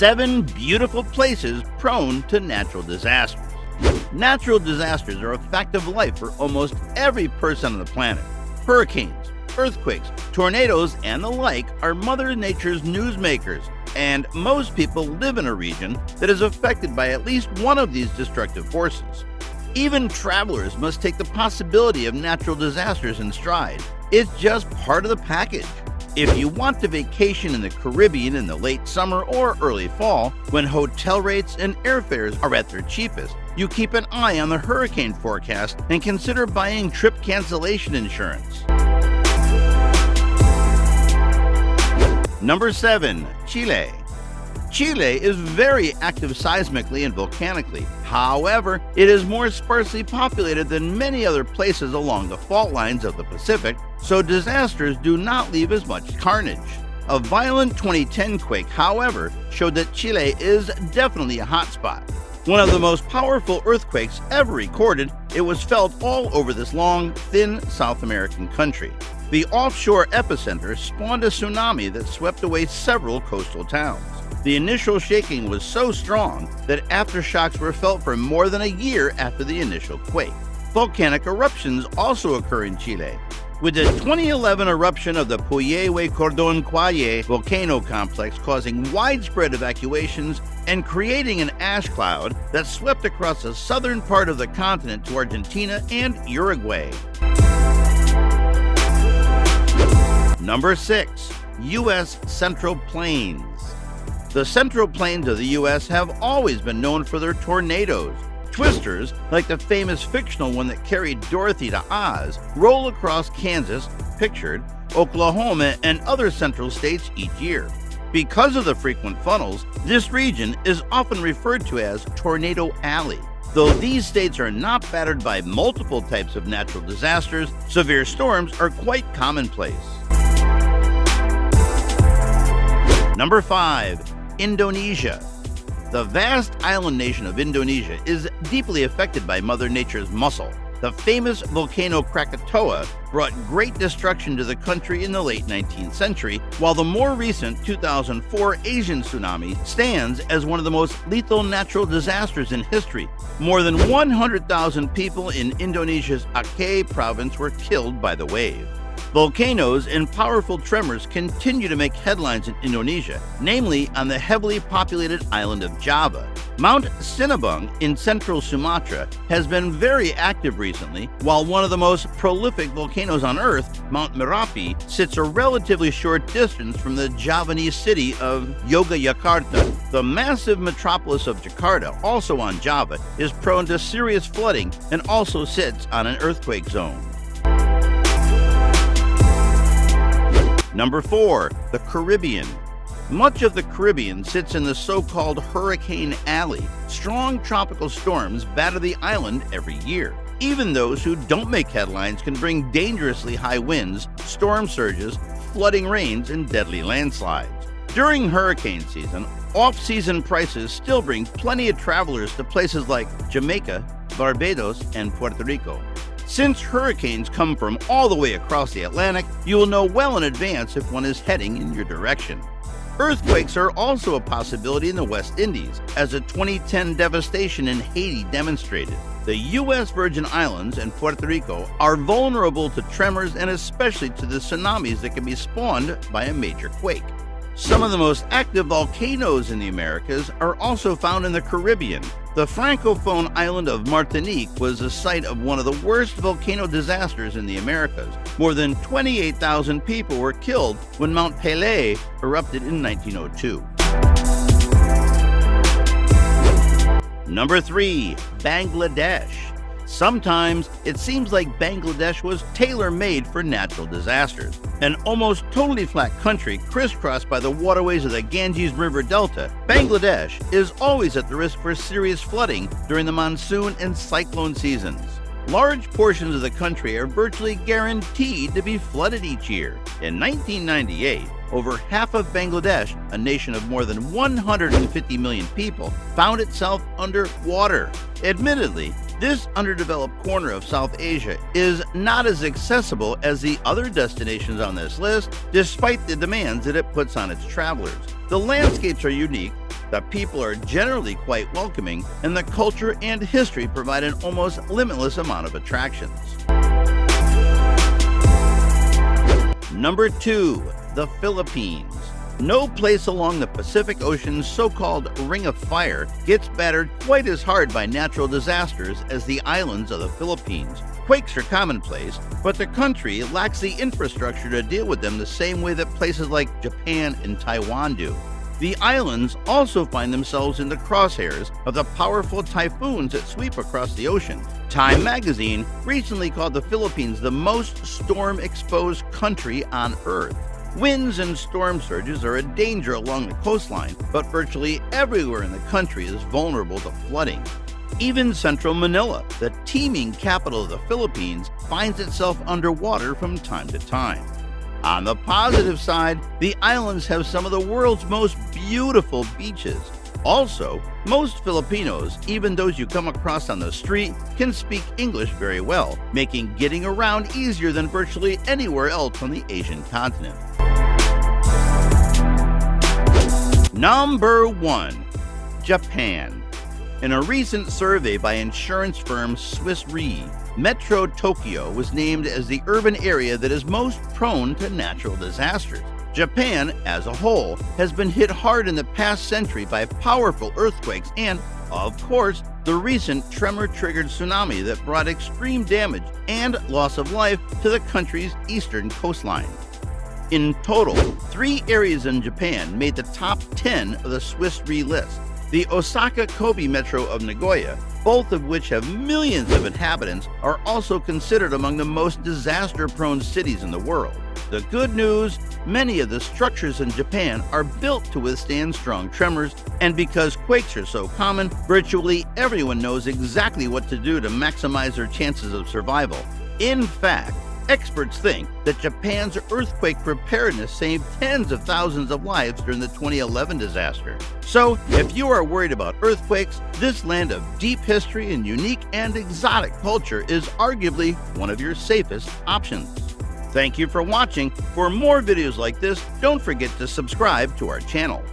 7 beautiful places prone to natural disasters. Natural disasters are a fact of life for almost every person on the planet. Hurricanes, earthquakes, tornadoes, and the like are Mother Nature's newsmakers, and most people live in a region that is affected by at least one of these destructive forces. Even travelers must take the possibility of natural disasters in stride. It's just part of the package. If you want to vacation in the Caribbean in the late summer or early fall, when hotel rates and airfares are at their cheapest, you keep an eye on the hurricane forecast and consider buying trip cancellation insurance. Number 7. Chile. Chile is very active seismically and volcanically. However, it is more sparsely populated than many other places along the fault lines of the Pacific, so disasters do not leave as much carnage. A violent 2010 quake, however, showed that Chile is definitely a hotspot. One of the most powerful earthquakes ever recorded, it was felt all over this long, thin South American country. The offshore epicenter spawned a tsunami that swept away several coastal towns. The initial shaking was so strong that aftershocks were felt for more than a year after the initial quake. Volcanic eruptions also occur in Chile, with the 2011 eruption of the Puyehue Cordón Cuaye volcano complex causing widespread evacuations and creating an ash cloud that swept across the southern part of the continent to Argentina and Uruguay. Number 6. U.S. Central Plains. The Central Plains of the U.S. have always been known for their tornadoes. Twisters, like the famous fictional one that carried Dorothy to Oz, roll across Kansas, pictured, Oklahoma, and other central states each year. Because of the frequent funnels, this region is often referred to as Tornado Alley. Though these states are not battered by multiple types of natural disasters, severe storms are quite commonplace. Number 5. Indonesia. The vast island nation of Indonesia is deeply affected by Mother Nature's muscle. The famous volcano Krakatoa brought great destruction to the country in the late 19th century, while the more recent 2004 Asian tsunami stands as one of the most lethal natural disasters in history. More than 100,000 people in Indonesia's Aceh province were killed by the wave. Volcanoes and powerful tremors continue to make headlines in Indonesia, namely on the heavily populated island of Java. Mount Sinabung in central Sumatra has been very active recently, while one of the most prolific volcanoes on Earth, Mount Merapi, sits a relatively short distance from the Javanese city of Yogyakarta. The massive metropolis of Jakarta, also on Java, is prone to serious flooding and also sits on an earthquake zone. Number 4. The Caribbean. Much of the Caribbean sits in the so-called Hurricane Alley. Strong tropical storms batter the island every year. Even those who don't make headlines can bring dangerously high winds, storm surges, flooding rains, and deadly landslides. During hurricane season, off-season prices still bring plenty of travelers to places like Jamaica, Barbados, and Puerto Rico. Since hurricanes come from all the way across the Atlantic, you will know well in advance if one is heading in your direction. Earthquakes are also a possibility in the West Indies, as the 2010 devastation in Haiti demonstrated. The U.S. Virgin Islands and Puerto Rico are vulnerable to tremors and especially to the tsunamis that can be spawned by a major quake. Some of the most active volcanoes in the Americas are also found in the Caribbean. The Francophone island of Martinique was the site of one of the worst volcano disasters in the Americas. More than 28,000 people were killed when Mount Pelée erupted in 1902. Number 3. Bangladesh. Sometimes it seems like Bangladesh was tailor-made for natural disasters. An almost totally flat country crisscrossed by the waterways of the Ganges River Delta, Bangladesh is always at the risk for serious flooding during the monsoon and cyclone seasons. Large portions of the country are virtually guaranteed to be flooded each year. In 1998, over half of Bangladesh, a nation of more than 150 million people, found itself under water. Admittedly, this underdeveloped corner of South Asia is not as accessible as the other destinations on this list, despite the demands that it puts on its travelers. The landscapes are unique, The people are generally quite welcoming, and the culture and history provide an almost limitless amount of attractions. Number 2. The Philippines. No place along the Pacific Ocean's so-called Ring of Fire gets battered quite as hard by natural disasters as the islands of the Philippines. Quakes are commonplace, but the country lacks the infrastructure to deal with them the same way that places like Japan and Taiwan do. The islands also find themselves in the crosshairs of the powerful typhoons that sweep across the ocean. Time magazine recently called the Philippines the most storm-exposed country on Earth. Winds and storm surges are a danger along the coastline, but virtually everywhere in the country is vulnerable to flooding. Even central Manila, the teeming capital of the Philippines, finds itself underwater from time to time. On the positive side, the islands have some of the world's most beautiful beaches. Also, most Filipinos, even those you come across on the street, can speak English very well, making getting around easier than virtually anywhere else on the Asian continent. Number 1. Japan. In a recent survey by insurance firm Swiss Re, Metro Tokyo was named as the urban area that is most prone to natural disasters. Japan, as a whole, has been hit hard in the past century by powerful earthquakes and, of course, the recent tremor-triggered tsunami that brought extreme damage and loss of life to the country's eastern coastline. In total, 3 areas in Japan made the top 10 of the Swiss Re list. The Osaka-Kobe metro of Nagoya, both of which have millions of inhabitants, are also considered among the most disaster-prone cities in the world. The good news, many of the structures in Japan are built to withstand strong tremors, and because quakes are so common, virtually everyone knows exactly what to do to maximize their chances of survival. In fact, experts think that Japan's earthquake preparedness saved tens of thousands of lives during the 2011 disaster. So, if you are worried about earthquakes, this land of deep history and unique and exotic culture is arguably one of your safest options. Thank you for watching. For more videos like this, don't forget to subscribe to our channel.